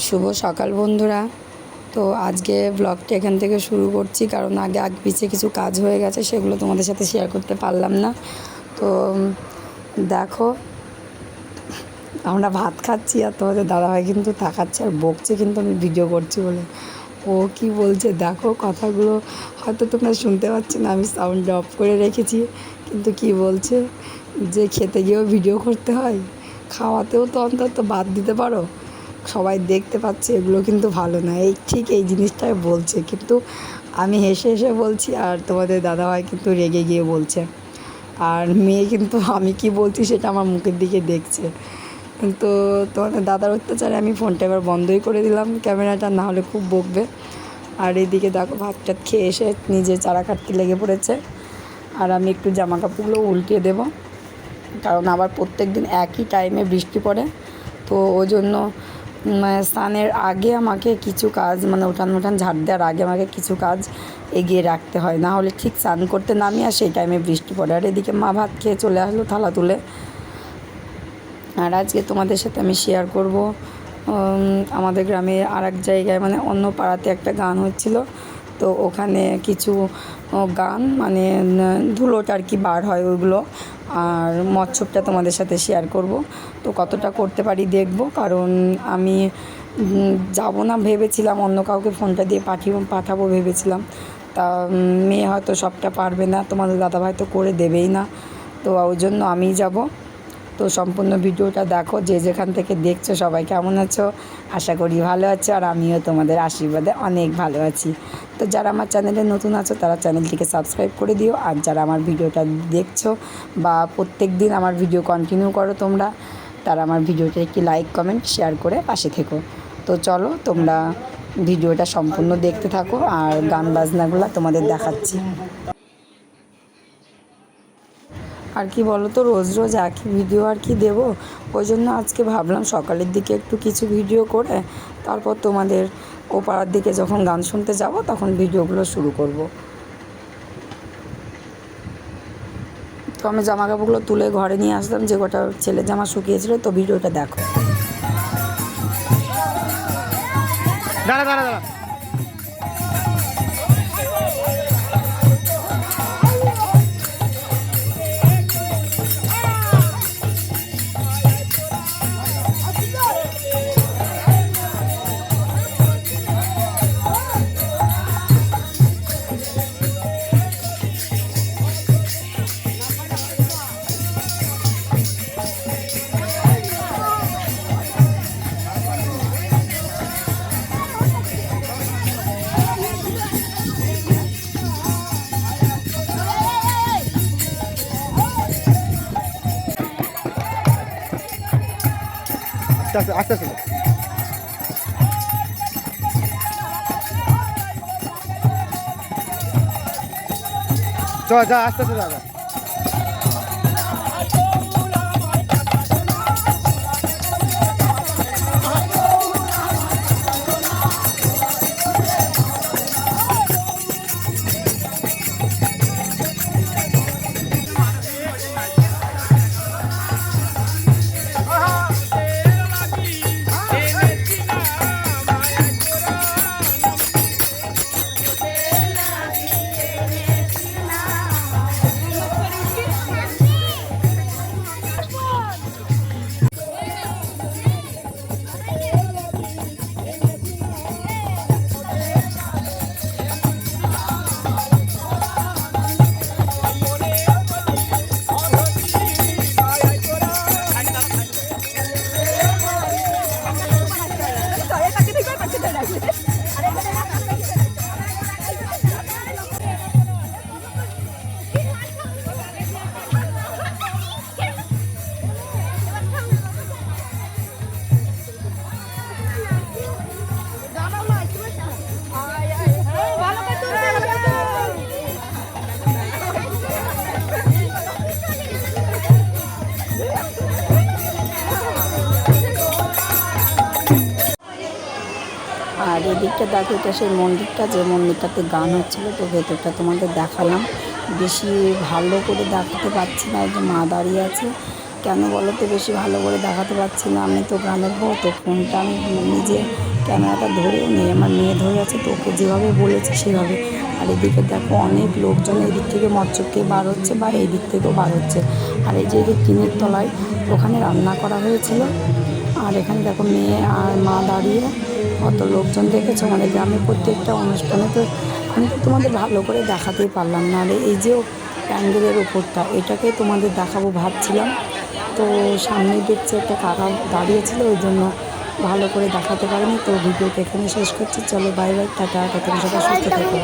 শুভ সকাল বন্ধুরা। তো আজকে ব্লগটা এখান থেকে শুরু করছি, কারণ আগে পিছিয়ে কিছু কাজ হয়ে গেছে, সেগুলো তোমাদের সাথে শেয়ার করতে পারলাম না। তো দেখো, আমরা ভাত খাচ্ছি আর তোমাদের দাদাভাই কিন্তু তাকাচ্ছে আর বকছে, কিন্তু আমি ভিডিও করছি বলে। ও কি বলছে দেখো, কথাগুলো হয়তো তোমরা শুনতে পাচ্ছি না, আমি সাউন্ড অফ করে রেখেছি, কিন্তু কি বলছে যে খেতে গিয়েও ভিডিও করতে হয়, খাওয়াতেও তো অন্তত বাদ দিতে পারো, সবাই দেখতে পাচ্ছে, এগুলো কিন্তু ভালো না। ঠিক এই জিনিসটাই বলছে, কিন্তু আমি হেসে হেসে বলছি আর তোমাদের দাদাভাই কিন্তু রেগে গিয়ে বলছে। আর মেয়ে কিন্তু আমি কি বলছি সেটা আমার মুখের দিকে দেখছে। কিন্তু তোমাদের দাদার অত্যাচারে আমি ফোনটা এবার বন্ধই করে দিলাম, ক্যামেরাটা, না হলে খুব বকবে। আর এইদিকে দেখো, ভাত টাত খেয়ে এসে নিজে চারা কাটতে লেগে পড়েছে। আর আমি একটু জামা কাপড়গুলো উল্টিয়ে দেবো, কারণ আবার প্রত্যেক দিন একই টাইমে বৃষ্টি পড়ে। তো ওই জন্য স্নানের আগে আমাকে কিছু কাজ, উঠান ঝাড় দেওয়ার আগে আমাকে কিছু কাজ এগিয়ে রাখতে হয়, না হলে ঠিক স্নান করতে নামি আর সেই টাইমে বৃষ্টি পড়ে। আর এদিকে মা ভাত খেয়ে চলে আসলো থালা তুলে। আর আজকে তোমাদের সাথে আমি শেয়ার করব আমাদের গ্রামে আর এক জায়গায়, অন্য পাড়াতে একটা গান হচ্ছিল। তো ওখানে কিছু গান ধুলোটা আর কি বার হয় ওইগুলো, আর মচ্ছবটা তোমাদের সাথে শেয়ার করব। তো কতটা করতে পারি দেখব, কারণ আমি যাব না ভেবেছিলাম, অন্য কাউকে ফোনটা দিয়ে পাঠাবো ভেবেছিলাম। তা মেয়ে হয়তো সবটা পারবে না, তোমাদের দাদাভাই তো করে দেবেই না, তো ওই জন্য আমিই যাব। তো সম্পূর্ণ ভিডিওটা দেখো, যে যেখান থেকে দেখছো সবাই কেমন আছো, আশা করি ভালো আছো, আর আমিও তোমাদের আশীর্বাদে অনেক ভালো আছি। তো যারা আমার চ্যানেলে নতুন আছো তারা চ্যানেলটিকে সাবস্ক্রাইব করে দিও, আর যারা আমার ভিডিওটা দেখছো বা প্রত্যেক দিন আমার ভিডিও কন্টিনিউ করো তোমরা, তারা আমার ভিডিওটা একটি লাইক কমেন্ট শেয়ার করে পাশে থেকো। তো চলো, তোমরা ভিডিওটা সম্পূর্ণ দেখতে থাকো, আর গান বাজনাগুলো তোমাদের দেখাচ্ছি। আর কি বলো তো, রোজ রোজ একই ভিডিও আর কি দেবো, ওই জন্য আজকে ভাবলাম সকালের দিকে একটু কিছু ভিডিও করে তারপর তোমাদের ও পাড়ার দিকে যখন গান শুনতে যাব তখন ভিডিওগুলো শুরু করব। তো আমি জামা কাপড়গুলো তুলে ঘরে নিয়ে আসলাম, যে কটা ছেলের জামা শুকিয়েছিল। তো ভিডিওটা দেখো। দাঁড়া দাঁড়া দাঁড়া। আস্তে আস্তে আস্তে যা যা আস্তে আস্তে যা। আর এদিকটা দেখো, এটা সেই মন্দিরটা, যে মন্দিরটাতে গান হচ্ছিলো। তো ভেতরটা তোমাদের দেখালাম, বেশি ভালো করে দেখাতে পারছি না, যে মা দাঁড়িয়ে আছে। কেন বলো তো বেশি ভালো করে দেখাতে পারছি না, আমি তো গ্রামের বউ, তো ফোনটা আমি নিজে ক্যামেরাটা ধরেও নেই, আমার মেয়ে ধরে আছে, তো ওকে যেভাবে বলেছে সেভাবে। আর এদিকে দেখো অনেক লোকজন এদিক থেকে মৎস্যকে বার হচ্ছে বা এই দিক থেকেও বার হচ্ছে। আর এই যে টিনের তলায় ওখানে রান্না করা হয়েছিল। আর এখানে দেখো মেয়ে আর মা দাঁড়িয়ে, কত লোকজন দেখেছো। আমাদের গ্রামের প্রত্যেকটা অনুষ্ঠানে তো আমি তো তোমাদের ভালো করে দেখাতেই পারলাম না। আর এই যে প্যান্ডেলের ওপরটা, এটাকে তোমাদের দেখাবো ভাবছিলাম, তো সামনে দেখছি একটা কাকা দাঁড়িয়েছিল, ওই জন্য ভালো করে দেখাতে পারিনি। তো ভিডিওটা এখানে শেষ করছি, চলো বাই বাই, টাটা, ততক্ষণ সবাই সুস্থ থাকো।